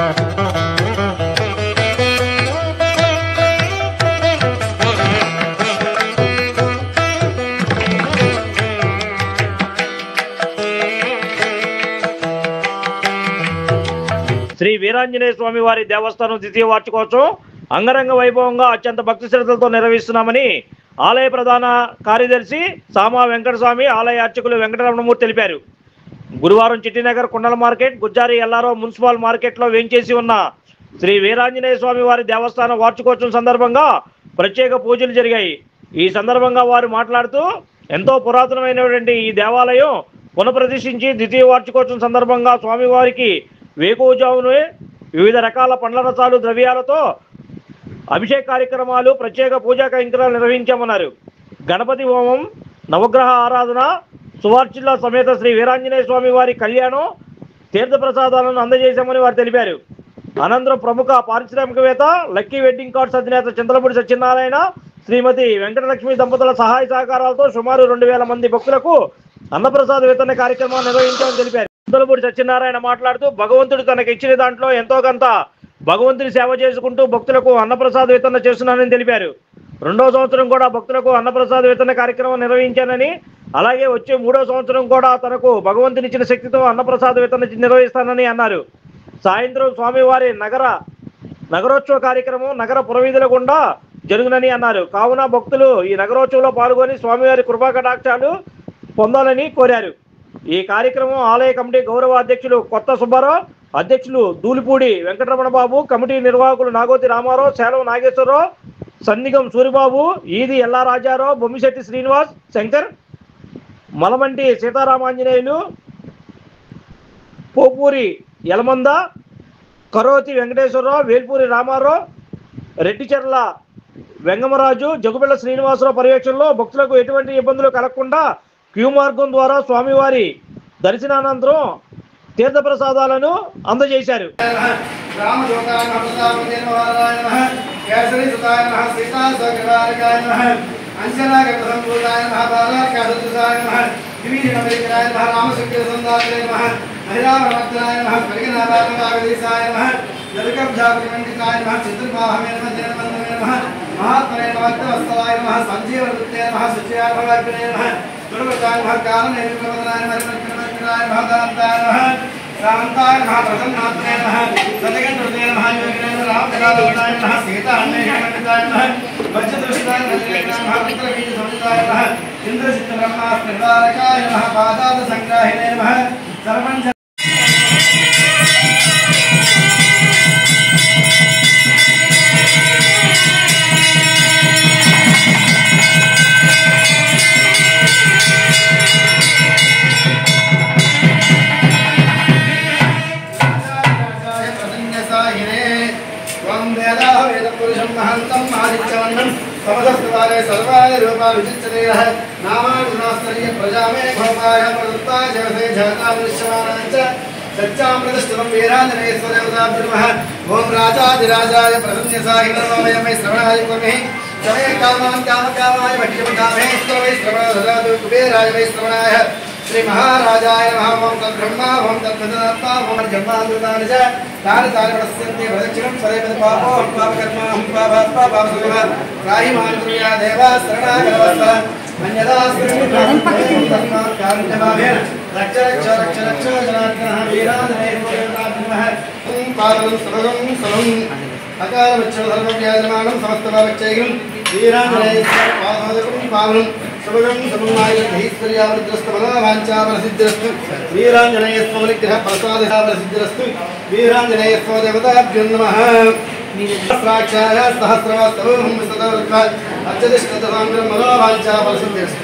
శ్రీ వీరాంజనేయ స్వామి వారి దేవస్థానం ద్వితీయ వార్షికోత్సవం అంగరంగ వైభవంగా అత్యంత భక్తి శ్రద్ధలతో నిర్వహిస్తున్నామని ఆలయ ప్రధాన కార్యదర్శి సామా వెంకటస్వామి ఆలయ అర్చకులు వెంకటరమణమూర్తి తెలిపారు. గురువారం చిట్టినగర్ కుండల మార్కెట్, గుజ్జారి ఎల్లారో మున్సిపల్ మార్కెట్లో వేంచేసి ఉన్న శ్రీ వీరాంజనేయ స్వామి వారి దేవస్థానం వార్షికోత్సవం సందర్భంగా ప్రత్యేక పూజలు జరిగాయి. ఈ సందర్భంగా వారు మాట్లాడుతూ ఎంతో పురాతనమైనటువంటి ఈ దేవాలయం పునఃప్రతిష్ఠించి ద్వితీయ వార్షికోత్సవం సందర్భంగా స్వామివారికి వేకువజామునే వివిధ రకాల పండ్ల రసాలు ద్రవ్యాలతో అభిషేక కార్యక్రమాలు, ప్రత్యేక పూజా కైంకర్యాలు నిర్వహించామన్నారు. గణపతి హోమం, నవగ్రహ ఆరాధన, సువార్చిల్ల సమేత శ్రీ వీరాంజనేయ స్వామి వారి కళ్యాణం, తీర్థప్రసాదాలను అందజేశామని వారు తెలిపారు. అనంతరం ప్రముఖ పారిశ్రామికవేత్త లక్కీ వెడ్డింగ్ కార్డ్స్ అధినేత చింతలపూడి సత్యనారాయణ, శ్రీమతి వెంకటలక్ష్మి దంపతుల సహాయ సహకారాలతో సుమారు 2000 మంది భక్తులకు అన్నప్రసాద వితరణ కార్యక్రమాన్ని నిర్వహించామని తెలిపారు. చింతలపూడి సత్యనారాయణ మాట్లాడుతూ భగవంతుడు తనకు ఇచ్చిన దాంట్లో ఎంతో కొంత భగవంతుని సేవ చేసుకుంటూ భక్తులకు అన్నప్రసాద వితరణ చేస్తున్నానని తెలిపారు. 2వ సంవత్సరం కూడా భక్తులకు అన్నప్రసాద వితరణ కార్యక్రమం నిర్వహించానని, అలాగే వచ్చే 3వ సంవత్సరం కూడా తనకు భగవంతుని ఇచ్చిన శక్తితో అన్నప్రసాద వితరణ నిర్వహిస్తానని అన్నారు. సాయంత్రం స్వామివారి నగరోత్సవ కార్యక్రమం నగర పురవీధుల గుండా జరుగునని అన్నారు. కావున భక్తులు ఈ నగరోత్సవంలో పాల్గొని స్వామివారి కృపా కటాక్షాలు పొందాలని కోరారు. ఈ కార్యక్రమం ఆలయ కమిటీ గౌరవ అధ్యక్షులు కొత్త సుబ్బారావు, అధ్యక్షులు దూలిపూడి వెంకటరమణ బాబు, కమిటీ నిర్వాహకులు నాగోతి రామారావు, సేలం నాగేశ్వరరావు, సందిగం సూరిబాబు, ఈది ఎల్లా రాజారావు, బొమ్మిశెట్టి శ్రీనివాస్, శంకర్, మలమంటి సీతారామాంజనేయులు, పోపూరి యలమంద, కరోతి వెంకటేశ్వరరావు, వేల్పూరి రామారావు, రెడ్డిచెర్ల వెంగమరాజు, జగుబెళ్ల శ్రీనివాసరావు పర్యవేక్షణలో భక్తులకు ఎటువంటి ఇబ్బందులు కలగకుండా క్యూ మార్గం ద్వారా స్వామివారి దర్శనానంతరం తీర్థప్రసాదాలను అందజేశారు. समस्तवारे सर्वाय रूपा विचित्रदेह नामानुनास्तरीय प्रजामे भोपाय प्रदत्ताय जगते जगता दृश्यमानाञ्च सच्चामृतस्तुतं वीराञ्जनेश्वर देवताभ्युर्मः ओम राजाधिराजाय प्रसन्नसाय नमोमय श्रवणाय कुर्महे जमे कामान् कामकामाय भट्टिमकामे स्तवे श्रवण ददातु कुबेराय वै श्रवणाय श्री महाराजाय नमः ओम तद्ब्रह्मा ओम तद्भदत्ता ओम जन्मादुतानि च तानि तानि प्रदस्यन्ते प्रदक्षिणं सदैव पापो पापकर्मा पापसुखः राहिमानुया देवा शरणागतवत्सः अन्यदा स्मृतिर्नामः कारुण्यभावेन रक्ष रक्ष रक्ष रक्ष जनार्दनः वीराञ्जनेयः पादं सर्वं सर्वं अकालवच्छो सर्वव्याजमानं समस्तभावच्चैकं वीराञ्जनेयस्य पादोदकं पावनं सबगं सबमाय धैर्यवृद्धिस्तमलावाञ्छाफलसिद्धिरस्तु वीराञ्जनेयस्वनुग्रह प्रसादफलसिद्धिरस्तु वीराञ्जनेयस्व देवताभ्यो नमः सहस्राक्षाय सहस्रवस्तवं सदा अत्यधिष्ठितसाङ्गं मलावाञ्छाफलसिद्धिरस्तु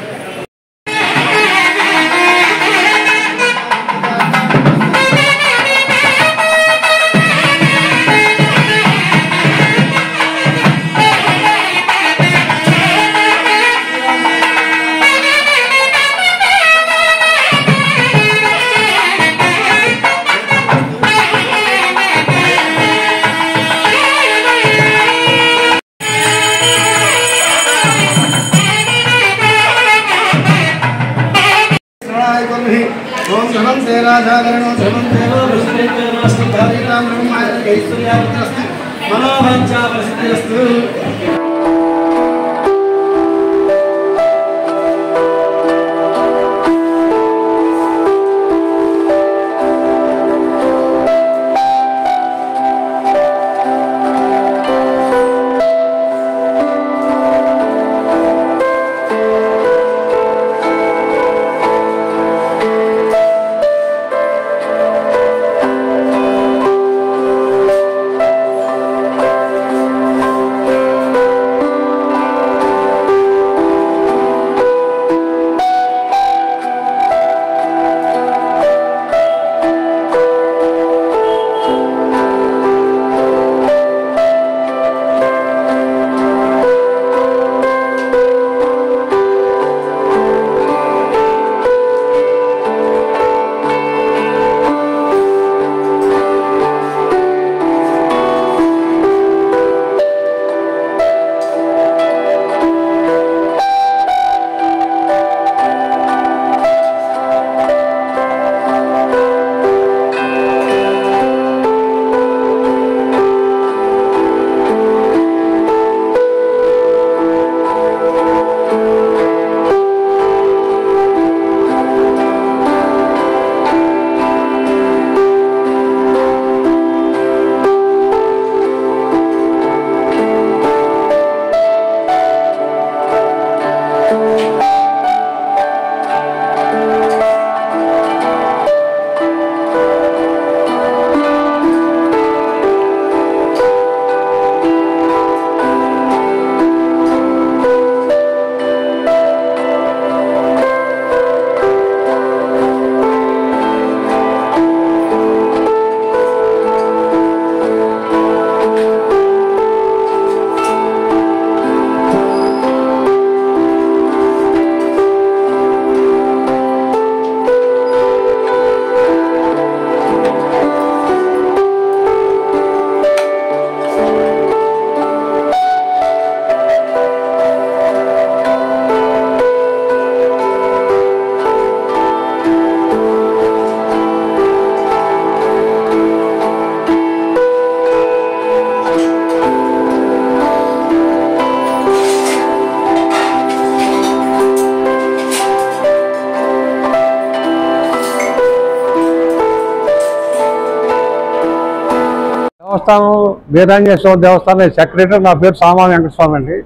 ओम धनम से राजा करणो धनम देवो विष्णुदेवो धारितां ब्रह्माय ఐశ్వర్యాభివృద్ధిరస్తు మనోవాంఛాఫలసిద్ధిరస్తు దేవస్థానం వీరాంజనేయ స్వామి దేవస్థానం సెక్రటరీ. నా పేరు సామా వెంకటస్వామి అండి.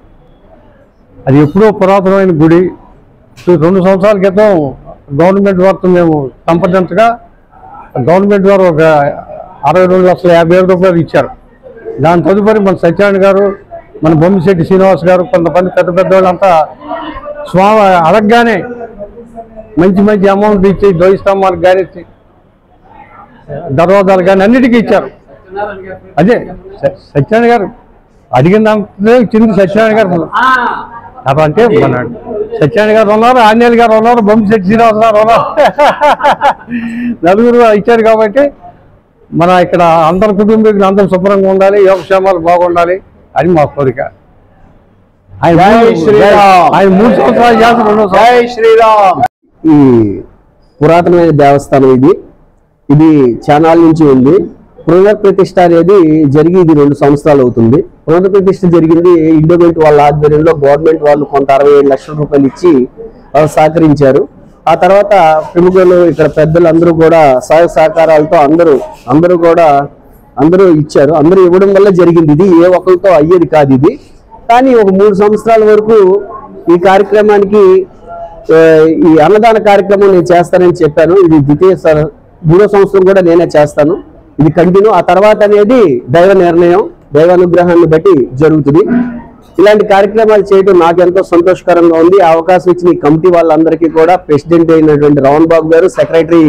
అది ఎప్పుడో పురాతనమైన గుడి. 2 సంవత్సరాల క్రితం గవర్నమెంట్ వారితో మేము సంప్రదించగా గవర్నమెంట్ వారు ఒక 62,50,000 రూపాయలు ఇచ్చారు. దాని తదుపరి మన సత్యనారాయణ గారు, మన బొమ్మిశెట్టి శ్రీనివాస్ గారు, కొంతమంది పెద్ద వాళ్ళంతా స్వామి అడగగానే మంచి మంచి అమౌంట్ ఇచ్చి ద్వైస్తంభాలకు కానీ దర్వాజాలు కానీ అన్నిటికీ ఇచ్చారు. అదే సత్యనారాయణ గారు అడిగిన దాంట్లో ఇచ్చింది సత్యనారాయణ గారు. అంటే మన సత్యనారాయణ గారు ఉన్నారు, ఆంజనేయులు గారు ఉన్నారు, బొమ్మిశెట్టి శ్రీనివాస్ గారు ఉన్నారు, నలుగురు ఇచ్చారు. కాబట్టి మన ఇక్కడ అందరి కుటుంబీకులు అందరూ శుభ్రంగా ఉండాలి, యోగక్షేమాలు బాగుండాలి అని మా కోరిక. ఆయన 3 సంవత్సరాలు చేస్తారు. జై శ్రీరామ్. ఈ పురాతనమైన దేవస్థానం ఇది చానాల నుంచి ఉంది. పునర్ప్రతిష్ఠ అనేది జరిగి ఇది 2 సంవత్సరాలు అవుతుంది. పునర్ప్రతిష్ఠ జరిగింది ఇండోమెంట్ వాళ్ళ ఆధ్వర్యంలో. గవర్నమెంట్ వాళ్ళు కొంత 67 లక్షల రూపాయలు ఇచ్చి సహకరించారు. ఆ తర్వాత ప్రముఖులు ఇక్కడ పెద్దలు అందరూ కూడా సహాయ సహకారాలతో అందరూ ఇచ్చారు. అందరూ ఇవ్వడం వల్ల జరిగింది. ఇది ఏ ఒక్కరితో అయ్యేది కాదు ఇది. కానీ ఒక 3 సంవత్సరాల వరకు ఈ కార్యక్రమానికి ఈ అన్నదాన కార్యక్రమం నేను చేస్తానని చెప్పాను. ఇది 3వ సంవత్సరం కూడా నేనే చేస్తాను. ఇది కంటిన్యూ. ఆ తర్వాత అనేది దైవ నిర్ణయం, దైవానుగ్రహాన్ని బట్టి జరుగుతుంది. ఇలాంటి కార్యక్రమాలు చేయడం నాకు ఎంతో సంతోషకరంగా ఉంది. ఆ అవకాశం ఇచ్చిన ఈ కమిటీ వాళ్ళందరికీ కూడా ప్రెసిడెంట్ అయినటువంటి రావణ్ బాబు గారు, సెక్రటరీ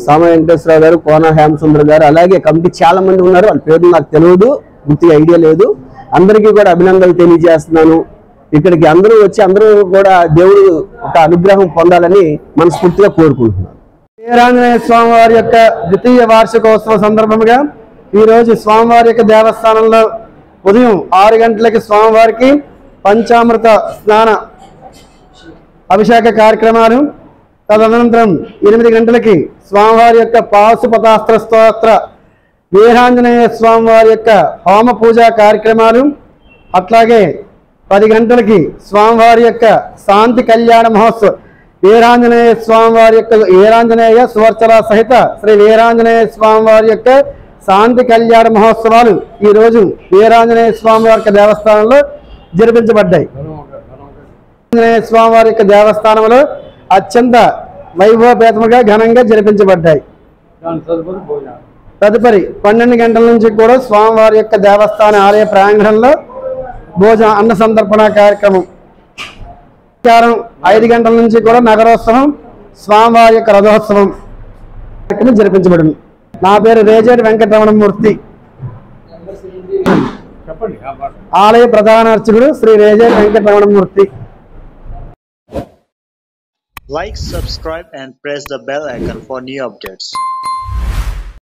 సామ వెంకటేశ్వరరావు గారు, కోన హేమసుందర్ గారు, అలాగే కమిటీ చాలా మంది ఉన్నారు. వాళ్ళ పేర్లు నాకు తెలియదు, పూర్తిగా ఐడియా లేదు. అందరికీ కూడా అభినందనలు తెలియజేస్తున్నాను. ఇక్కడికి అందరూ వచ్చి అందరూ కూడా దేవుడు ఒక అనుగ్రహం పొందాలని మనస్ఫూర్తిగా కోరుకుంటున్నాను. వీరాంజనేయ స్వామి వారి యొక్క 2వ వార్షికోత్సవ సందర్భంగా ఈరోజు స్వామివారి యొక్క దేవస్థానంలో ఉదయం 6 గంటలకి స్వామివారికి పంచామృత స్నాన అభిషేక కార్యక్రమాలు, తదనంతరం 8 గంటలకి స్వామివారి యొక్క పాశుపతాస్త్ర స్తోత్ర వీరాంజనేయ స్వామి వారి యొక్క హోమ పూజా కార్యక్రమాలు, అట్లాగే 10 గంటలకి స్వామివారి యొక్క శాంతి కళ్యాణ మహోత్సవం, వీరాంజనేయ స్వామి వారి యొక్క వీరాంజనేయ సువర్చల సహిత శ్రీ వీరాంజనేయ స్వామి వారి యొక్క శాంతి కళ్యాణ మహోత్సవాలు ఈరోజు వీరాంజనేయ స్వామి వారి యొక్క దేవస్థానంలో జరిపించబడ్డాయి. ఆంజనేయ స్వామి వారి యొక్క దేవస్థానంలో అత్యంత వైభవపేతముగా ఘనంగా జరిపించబడ్డాయి. తదుపరి 12 గంటల నుంచి కూడా స్వామివారి యొక్క దేవస్థాన ఆలయ ప్రాంగణంలో భోజన అన్న సంతర్పణ కార్యక్రమం. 5 గంటల నుంచి కూడా నగరోత్సవం, స్వామివారి యొక్క రథోత్సవం కార్యక్రమం జరిపించబడింది. నా పేరు రేజేటి వెంకటరమణమూర్తి, ఆలయ ప్రధాన అర్చకుడు Shri Rejeti Venkataramanamurthy. Like, subscribe and press the bell icon for new updates.